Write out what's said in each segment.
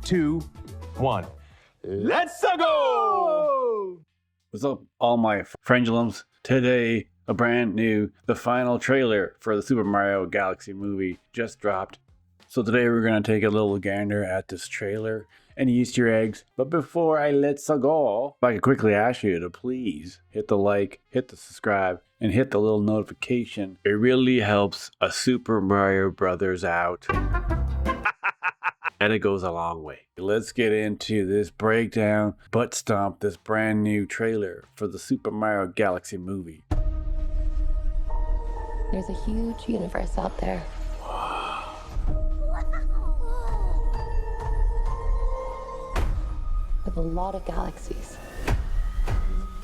2, 1. Let's go! What's up, all my frangulums? Today, a brand new, the final trailer for the Super Mario Galaxy movie just dropped. So today we're going to take a little gander at this trailer and Easter eggs. But before I let's go, if I could quickly ask you to please hit the like, hit the subscribe, and hit the little notification. It really helps a Super Mario Brothers out. And it goes a long way. Let's get into this breakdown, butt stomp, this brand new trailer for the Super Mario Galaxy movie. There's a huge universe out there. With a lot of galaxies.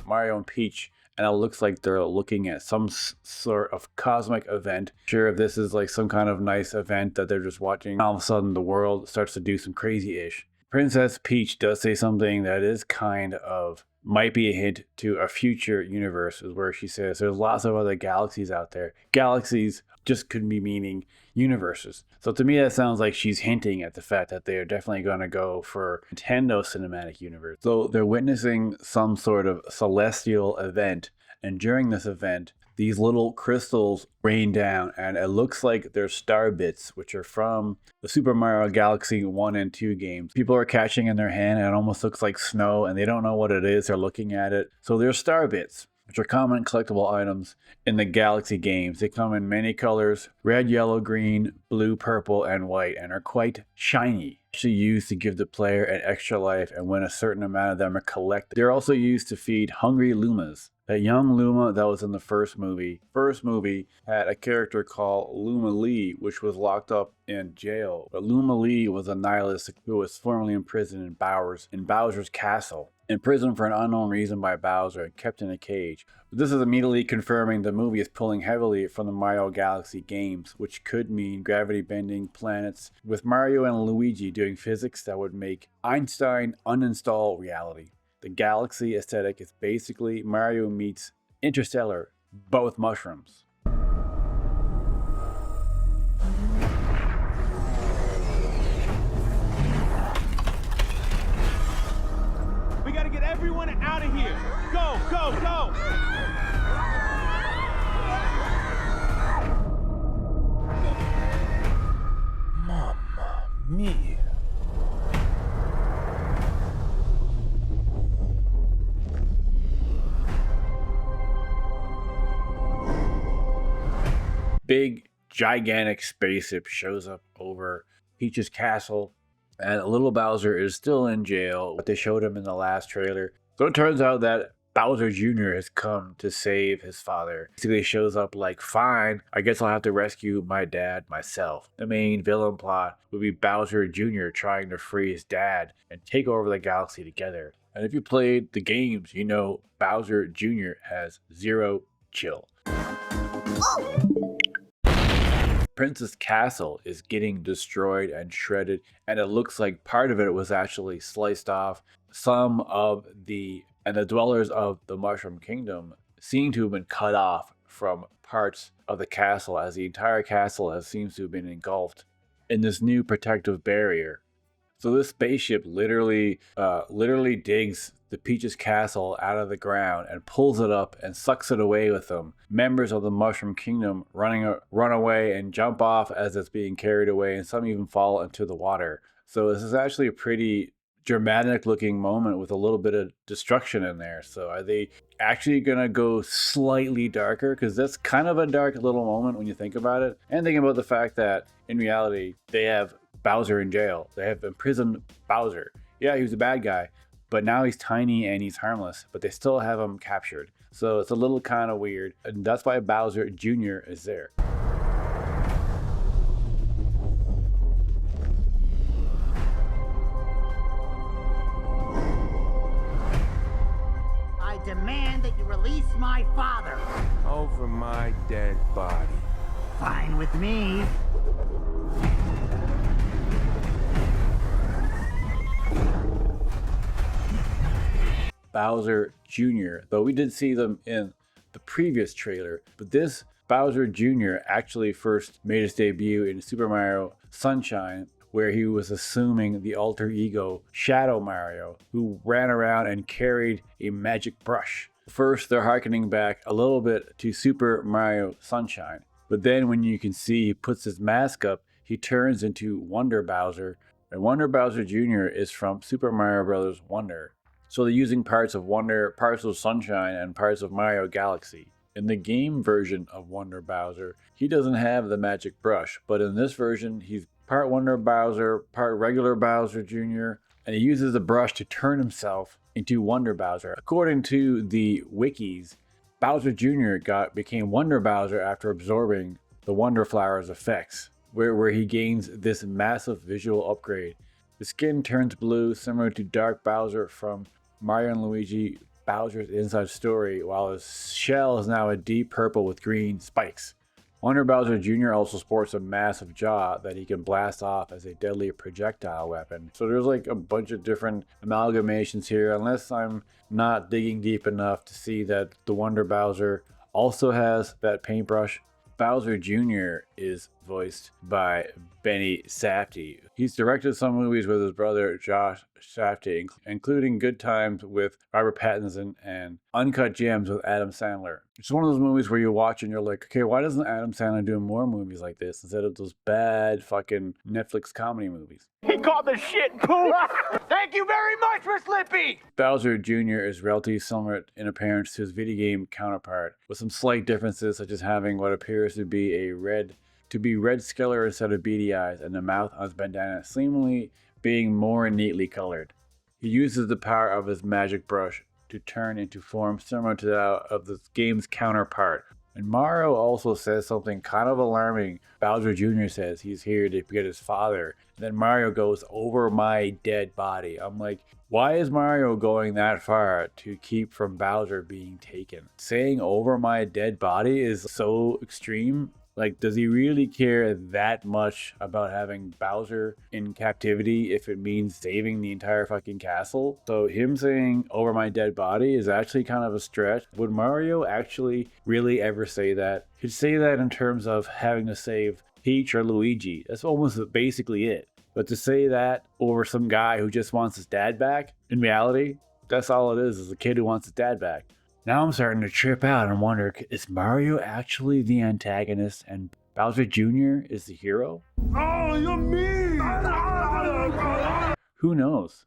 Mario and Peach, and it looks like they're looking at some sort of cosmic event. Sure, if this is like some kind of nice event that they're just watching, all of a sudden the world starts to do some crazy-ish. Princess Peach does say something that is kind of, might be a hint to a future universe, is where she says there's lots of other galaxies out there. Galaxies just could be meaning universes. So to me, that sounds like she's hinting at the fact that they are definitely going to go for Nintendo Cinematic Universe. So they're witnessing some sort of celestial event, and during this event, these little crystals rain down, and it looks like they're star bits, which are from the Super Mario Galaxy 1 and 2 games. People are catching in their hand, and it almost looks like snow, and they don't know what it is. They're looking at it. So they're star bits, which are common collectible items in the Galaxy games. They come in many colors: red, yellow, green, blue, purple, and white, and are quite shiny. Actually used to give the player an extra life, and when a certain amount of them are collected, they're also used to feed hungry Lumas. That young Luma that was in the first movie had a character called Luma Lee, which was locked up in jail. But Luma Lee was a nihilist who was formerly imprisoned in Bowser's castle. Imprisoned for an unknown reason by Bowser and kept in a cage. But this is immediately confirming the movie is pulling heavily from the Mario Galaxy games, which could mean gravity bending planets, with Mario and Luigi doing physics that would make Einstein uninstall reality. The Galaxy aesthetic is basically Mario meets Interstellar, but with mushrooms. We gotta get everyone out of here. Go, go, go! Mamma mia. Big, gigantic spaceship shows up over Peach's castle, and little Bowser is still in jail, but they showed him in the last trailer. So it turns out that Bowser Jr. has come to save his father. Basically shows up like, fine, I guess I'll have to rescue my dad myself. The main villain plot would be Bowser Jr. trying to free his dad and take over the galaxy together. And if you played the games, you know Bowser Jr. has zero chill. Princess Castle is getting destroyed and shredded, and it looks like part of it was actually sliced off. Some of the dwellers of the Mushroom Kingdom seem to have been cut off from parts of the castle, as the entire castle seems to have been engulfed in this new protective barrier. So this spaceship literally digs the Peach's castle out of the ground and pulls it up and sucks it away with them. Members of the Mushroom Kingdom run away and jump off as it's being carried away, and some even fall into the water. So this is actually a pretty dramatic looking moment with a little bit of destruction in there. So are they actually gonna go slightly darker? Because that's kind of a dark little moment when you think about it. And thinking about the fact that in reality, they have Bowser in jail. They have imprisoned Bowser. Yeah, he was a bad guy, but now he's tiny and he's harmless, but they still have him captured. So it's a little kind of weird, and that's why Bowser Jr. is there. I demand that you release my father. Over my dead body. Fine with me. Bowser Jr., though we did see them in the previous trailer, but this Bowser Jr. actually first made his debut in Super Mario Sunshine, where he was assuming the alter ego Shadow Mario, who ran around and carried a magic brush. First, they're harkening back a little bit to Super Mario Sunshine, but then when you can see he puts his mask up, he turns into Wonder Bowser, and Wonder Bowser Jr. is from Super Mario Bros. Wonder. So they're using parts of Wonder, parts of Sunshine, and parts of Mario Galaxy. In the game version of Wonder Bowser, he doesn't have the magic brush, but in this version, he's part Wonder Bowser, part regular Bowser Jr., and he uses the brush to turn himself into Wonder Bowser. According to the wikis, Bowser Jr. became Wonder Bowser after absorbing the Wonder Flower's effects, where he gains this massive visual upgrade. The skin turns blue, similar to Dark Bowser from Mario and Luigi Bowser's Inside Story, while his shell is now a deep purple with green spikes. Wonder Bowser Jr. also sports a massive jaw that he can blast off as a deadly projectile weapon. So there's like a bunch of different amalgamations here, unless I'm not digging deep enough to see that the Wonder Bowser also has that paintbrush. Bowser Jr. is voiced by Benny Safdie. He's directed some movies with his brother Josh Safdie, including Good Times with Robert Pattinson and Uncut Gems with Adam Sandler. It's one of those movies where you watch and you're like, okay, why doesn't Adam Sandler do more movies like this instead of those bad fucking Netflix comedy movies? He called the shit poop. Thank you very much, Miss Lippy. Bowser Jr. is relatively similar in appearance to his video game counterpart, with some slight differences such as having what appears to be red scalar instead of beady eyes, and the mouth on his bandana seemingly being more neatly colored. He uses the power of his magic brush to turn into form similar to that of the game's counterpart. And Mario also says something kind of alarming. Bowser Jr. says he's here to get his father. And then Mario goes, "Over my dead body." I'm like, why is Mario going that far to keep from Bowser being taken? Saying "over my dead body" is so extreme. Like, does he really care that much about having Bowser in captivity if it means saving the entire fucking castle? So him saying "over my dead body" is actually kind of a stretch. Would Mario actually really ever say that? He'd say that in terms of having to save Peach or Luigi. That's almost basically it. But to say that over some guy who just wants his dad back, in reality, that's all it is a kid who wants his dad back. Now I'm starting to trip out and wonder, is Mario actually the antagonist and Bowser Jr. is the hero? Oh, you're mean. Who knows?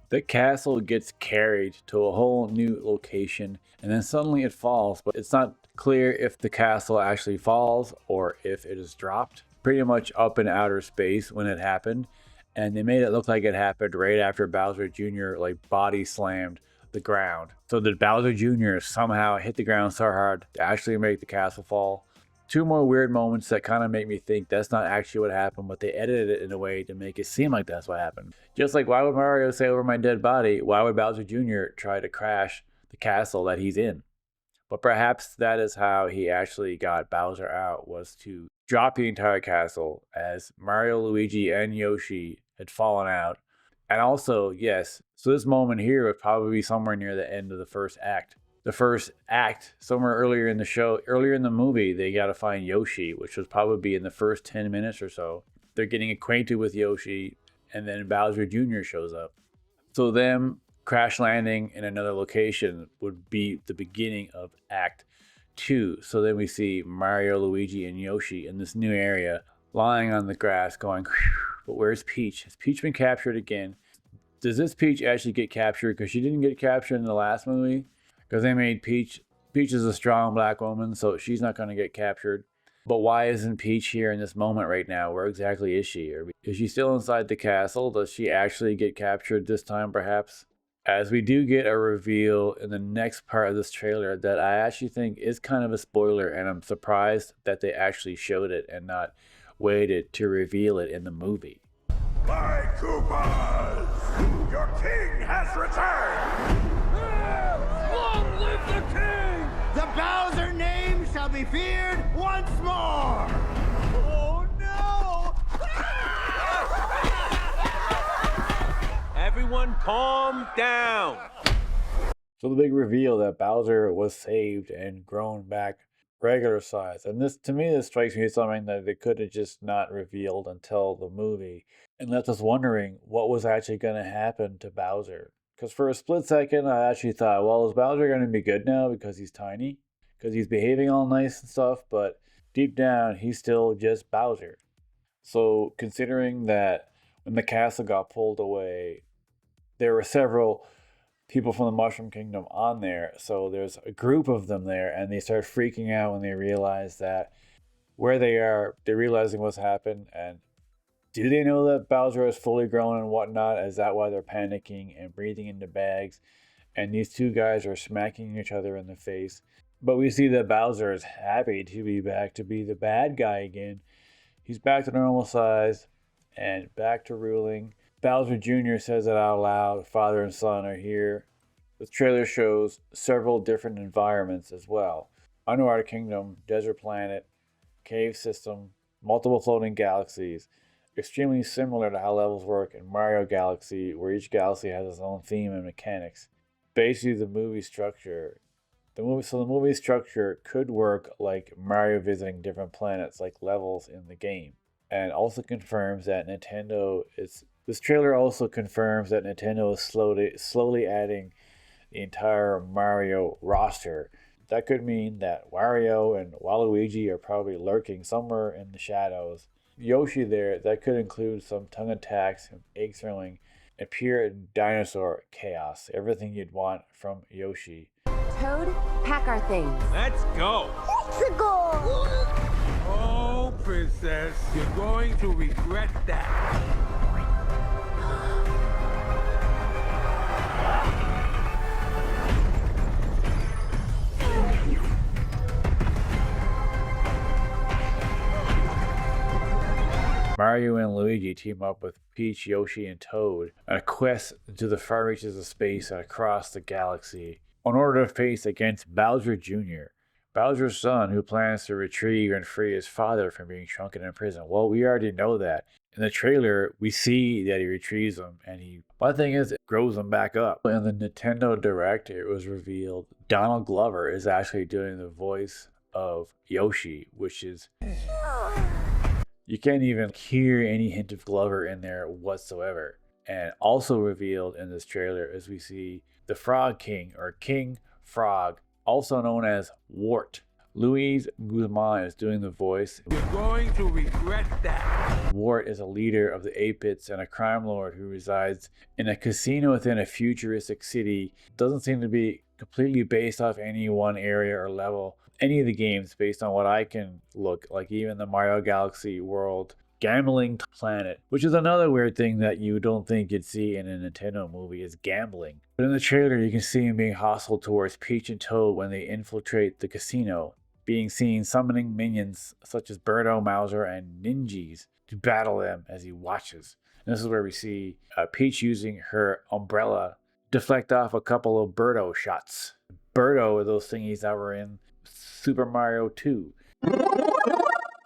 The castle gets carried to a whole new location, and then suddenly it falls, but it's not clear if the castle actually falls or if it is dropped. Pretty much up in outer space when it happened, and they made it look like it happened right after Bowser Jr. body slammed the ground. So did Bowser Jr. somehow hit the ground so hard to actually make the castle fall? Two more weird moments that kind of make me think that's not actually what happened, but they edited it in a way to make it seem like that's what happened. Just like, why would Mario say "over my dead body"? Why would Bowser Jr. try to crash the castle that he's in? But perhaps that is how he actually got Bowser out, was to drop the entire castle as Mario, Luigi, and Yoshi had fallen out. And also, yes, so this moment here would probably be somewhere near the end of the first act. The first act, somewhere earlier in the show, earlier in the movie, they got to find Yoshi, which would probably be in the first 10 minutes or so. They're getting acquainted with Yoshi, and then Bowser Jr. shows up. So them crash landing in another location would be the beginning of Act 2. So then we see Mario, Luigi, and Yoshi in this new area, lying on the grass going, but where's Peach? Has Peach been captured again? Does this Peach actually get captured? Because she didn't get captured in the last movie. Because they made Peach is a strong black woman, so she's not going to get captured. But why isn't Peach here in this moment right now? Where exactly is she? Is she still inside the castle? Does she actually get captured this time, perhaps? As we do get a reveal in the next part of this trailer that I actually think is kind of a spoiler, and I'm surprised that they actually showed it and not waited to reveal it in the movie. My Koopas! Your king has returned! Long live the king! The Bowser name shall shall be feared once more! Oh no! Everyone calm down. So the big reveal that Bowser was saved and grown back regular size. And this, to me, this strikes me as something that they could have just not revealed until the movie and left us wondering what was actually going to happen to Bowser. Because for a split second, I actually thought, well, is Bowser going to be good now because he's tiny? Because he's behaving all nice and stuff, but deep down, he's still just Bowser. So considering that when the castle got pulled away, there were several people from the Mushroom Kingdom on there. So there's a group of them there, and they start freaking out when they realize that where they are, they're realizing what's happened. And do they know that Bowser is fully grown and whatnot? Is that why they're panicking and breathing into bags? And these two guys are smacking each other in the face. But we see that Bowser is happy to be back to be the bad guy again. He's back to normal size and back to ruling. Bowser Jr. says it out loud. Father and son are here. The trailer shows several different environments as well. Underwater Kingdom, Desert Planet, Cave System, multiple floating galaxies. Extremely similar to how levels work in Mario Galaxy, where each galaxy has its own theme and mechanics. Basically, the movie structure could work like Mario visiting different planets, like levels in the game. And also confirms that this trailer also confirms that Nintendo is slowly adding the entire Mario roster. That could mean that Wario and Waluigi are probably lurking somewhere in the shadows. Yoshi there, that could include some tongue attacks, and egg throwing, and pure dinosaur chaos. Everything you'd want from Yoshi. Toad, pack our things. Let's go. Oh, princess, you're going to regret that. Mario and Luigi team up with Peach, Yoshi, and Toad on a quest into the far reaches of space and across the galaxy in order to face against Bowser Jr., Bowser's son, who plans to retrieve and free his father from being shrunken in prison. Well, we already know that. In the trailer, we see that he retrieves him, and one thing is, it grows him back up. In the Nintendo Direct, it was revealed Donald Glover is actually doing the voice of Yoshi, which is... You can't even hear any hint of Glover in there whatsoever. And also revealed in this trailer is we see the Frog King, or King Frog, also known as Wart. Luis Guzman is doing the voice. You're going to regret that. Wart is a leader of the 8-Bits and a crime lord who resides in a casino within a futuristic city. Doesn't seem to be completely based off any one area or level. Any of the games, based on what I can look, like even the Mario Galaxy world, gambling planet, which is another weird thing that you don't think you'd see in a Nintendo movie, is gambling. But in the trailer, you can see him being hostile towards Peach and Toad when they infiltrate the casino, being seen summoning minions such as Birdo, Mauser, and Ninjas to battle them as he watches. And this is where we see Peach using her umbrella deflect off a couple of Birdo shots. Birdo are those thingies that were in Super Mario 2.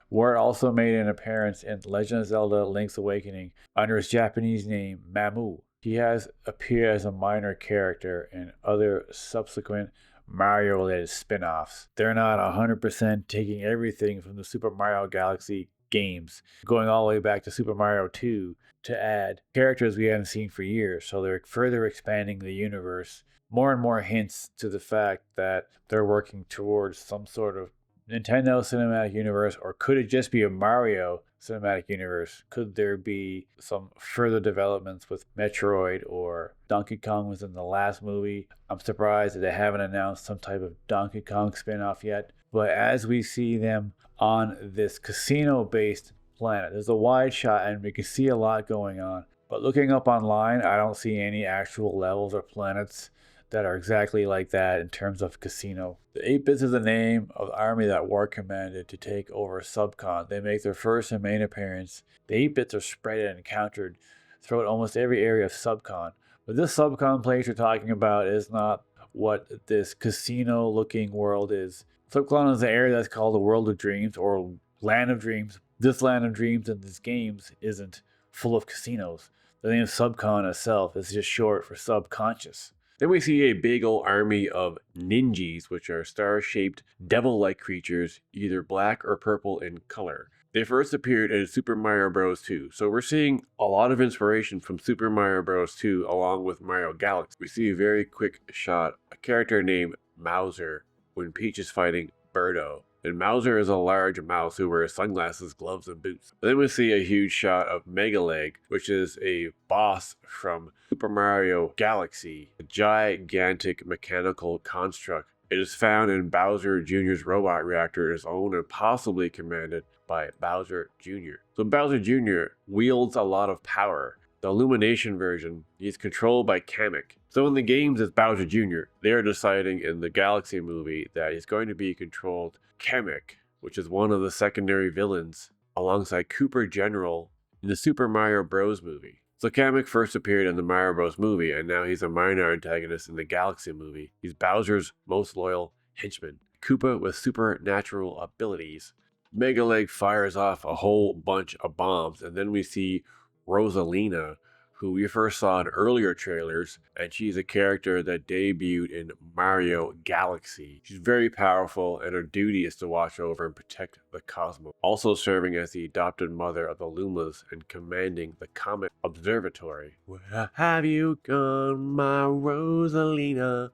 Wart also made an appearance in Legend of Zelda Link's Awakening under his Japanese name Mamu. He has appeared as a minor character in other subsequent Mario-related spin-offs. They're not 100% taking everything from the Super Mario Galaxy games, going all the way back to Super Mario 2 to add characters we haven't seen for years, so they're further expanding the universe. More and more hints to the fact that they're working towards some sort of Nintendo Cinematic Universe, or could it just be a Mario Cinematic Universe? Could there be some further developments with Metroid, or Donkey Kong was in the last movie? I'm surprised that they haven't announced some type of Donkey Kong spin-off yet. But as we see them on this casino-based planet, there's a wide shot and we can see a lot going on. But looking up online, I don't see any actual levels or planets that are exactly like that in terms of casino. The 8-Bits is the name of the army that Wart commanded to take over Subcon. They make their first and main appearance. The 8-Bits are spread and encountered throughout almost every area of Subcon. But this Subcon place you're talking about is not what this casino looking world is. Subcon is the area that's called the World of Dreams or Land of Dreams. This Land of Dreams in these games isn't full of casinos. The name Subcon itself is just short for subconscious. Then we see a big old army of ninjas, which are star-shaped, devil-like creatures, either black or purple in color. They first appeared in Super Mario Bros. 2, so we're seeing a lot of inspiration from Super Mario Bros. 2 along with Mario Galaxy. We see a very quick shot, a character named Mauser, when Peach is fighting Birdo. And Mauser is a large mouse who wears sunglasses, gloves, and boots. Then we see a huge shot of Mega Leg, which is a boss from Super Mario Galaxy, a gigantic mechanical construct. It is found in Bowser Jr.'s robot reactor and is owned and possibly commanded by Bowser Jr. So Bowser Jr. wields a lot of power. The Illumination version, he's controlled by Kamek. So in the games as Bowser Jr., they are deciding in the Galaxy movie that he's going to be controlled Kamek, which is one of the secondary villains, alongside Koopa General in the Super Mario Bros. Movie. So Kamek first appeared in the Mario Bros. Movie, and now he's a minor antagonist in the Galaxy movie. He's Bowser's most loyal henchman, Koopa with supernatural abilities. Mega Leg fires off a whole bunch of bombs, and then we see Rosalina, who we first saw in earlier trailers, and she's a character that debuted in Mario Galaxy. She's very powerful, and her duty is to watch over and protect the cosmos, also serving as the adopted mother of the Lumas and commanding the Comet Observatory. Where have you gone, my Rosalina?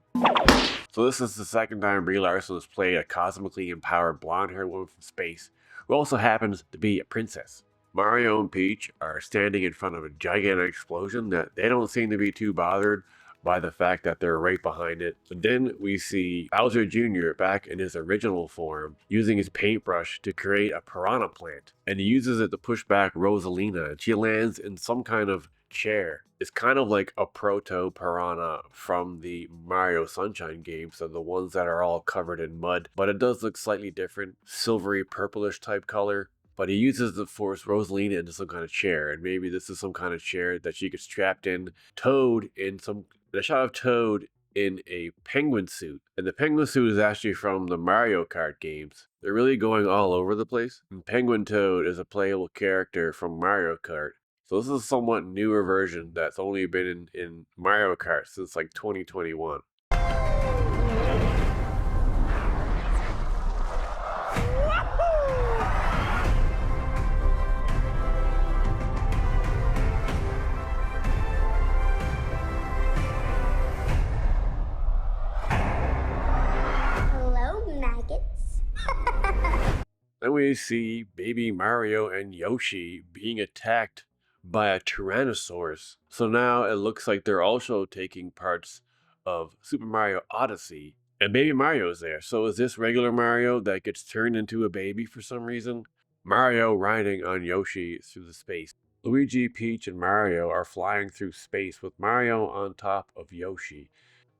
So this is the second time Brie Larson has played a cosmically empowered blonde-haired woman from space, who also happens to be a princess. Mario and Peach are standing in front of a gigantic explosion that they don't seem to be too bothered by the fact that they're right behind it. But then we see Bowser Jr. back in his original form, using his paintbrush to create a piranha plant. And he uses it to push back Rosalina, and she lands in some kind of chair. It's kind of like a proto-piranha from the Mario Sunshine games, so the ones that are all covered in mud. But it does look slightly different, silvery purplish type color. But he uses to force Rosalina into some kind of chair, and maybe this is some kind of chair that she gets trapped in. Toad in a shot of Toad in a penguin suit, and the penguin suit is actually from the Mario Kart games. They're really going all over the place. And Penguin Toad is a playable character from Mario Kart. So this is a somewhat newer version that's only been in Mario Kart since like 2021. Then we see baby Mario and Yoshi being attacked by a Tyrannosaurus. So now it looks like they're also taking parts of Super Mario Odyssey. And baby Mario is there. So is this regular Mario that gets turned into a baby for some reason? Mario riding on Yoshi through the space. Luigi, Peach, and Mario are flying through space with Mario on top of Yoshi.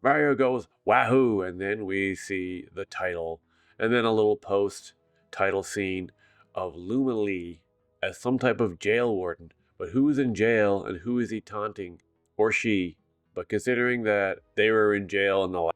Mario goes, wahoo! And then we see the title. And then a little post-title scene of Luma Lee as some type of jail warden. But who is in jail and who is he taunting? Or she? But considering that they were in jail in the last,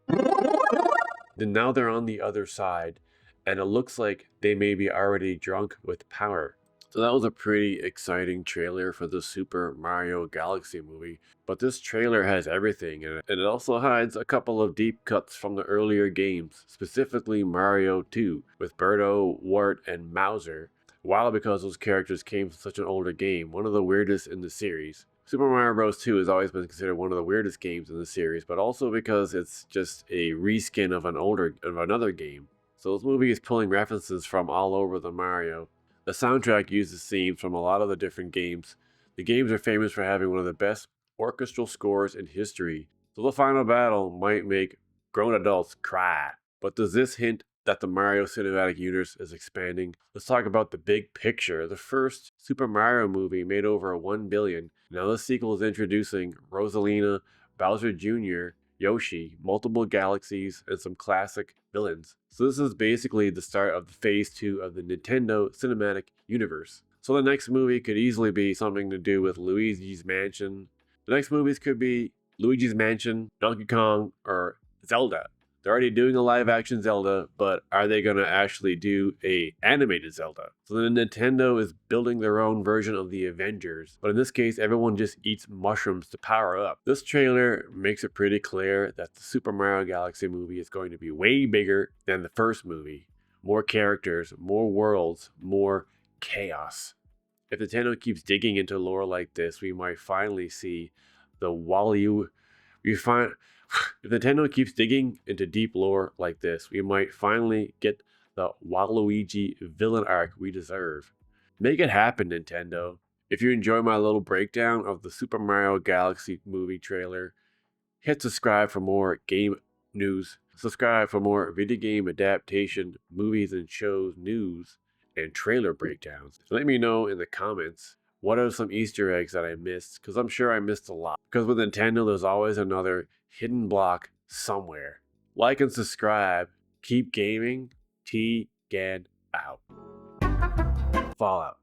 then now they're on the other side. And it looks like they may be already drunk with power. So that was a pretty exciting trailer for the Super Mario Galaxy movie. But this trailer has everything in it. And it also hides a couple of deep cuts from the earlier games, specifically Mario 2, with Birdo, Wart, and Mauser. While because those characters came from such an older game, one of the weirdest in the series. Super Mario Bros. 2 has always been considered one of the weirdest games in the series, but also because it's just a reskin of another game. So this movie is pulling references from all over the Mario. The soundtrack uses themes from a lot of the different games. The games are famous for having one of the best orchestral scores in history. So the final battle might make grown adults cry. But does this hint that the Mario Cinematic Universe is expanding? Let's talk about the big picture. The first Super Mario movie made over $1 billion. Now this sequel is introducing Rosalina, Bowser Jr., Yoshi, multiple galaxies, and some classic villains. So this is basically the start of phase 2 of the Nintendo Cinematic Universe. So the next movie could easily be something to do with Luigi's Mansion. The next movies could be Luigi's Mansion, Donkey Kong, or Zelda. They're already doing a live action Zelda, but are they going to actually do a animated Zelda? So then Nintendo is building their own version of the Avengers, but in this case, everyone just eats mushrooms to power up. This trailer makes it pretty clear that the Super Mario Galaxy movie is going to be way bigger than the first movie. More characters, more worlds, more chaos. If Nintendo keeps digging into lore like this, we might finally see the if Nintendo keeps digging into deep lore like this, we might finally get the Waluigi villain arc we deserve. Make it happen, Nintendo. If you enjoy my little breakdown of the Super Mario Galaxy movie trailer, hit subscribe for more game news. Subscribe for more video game adaptation, movies and shows news, and trailer breakdowns. Let me know in the comments what are some Easter eggs that I missed, because I'm sure I missed a lot. Because with Nintendo, there's always another hidden block somewhere. Like and subscribe. Keep gaming. T-Gan out. Fallout.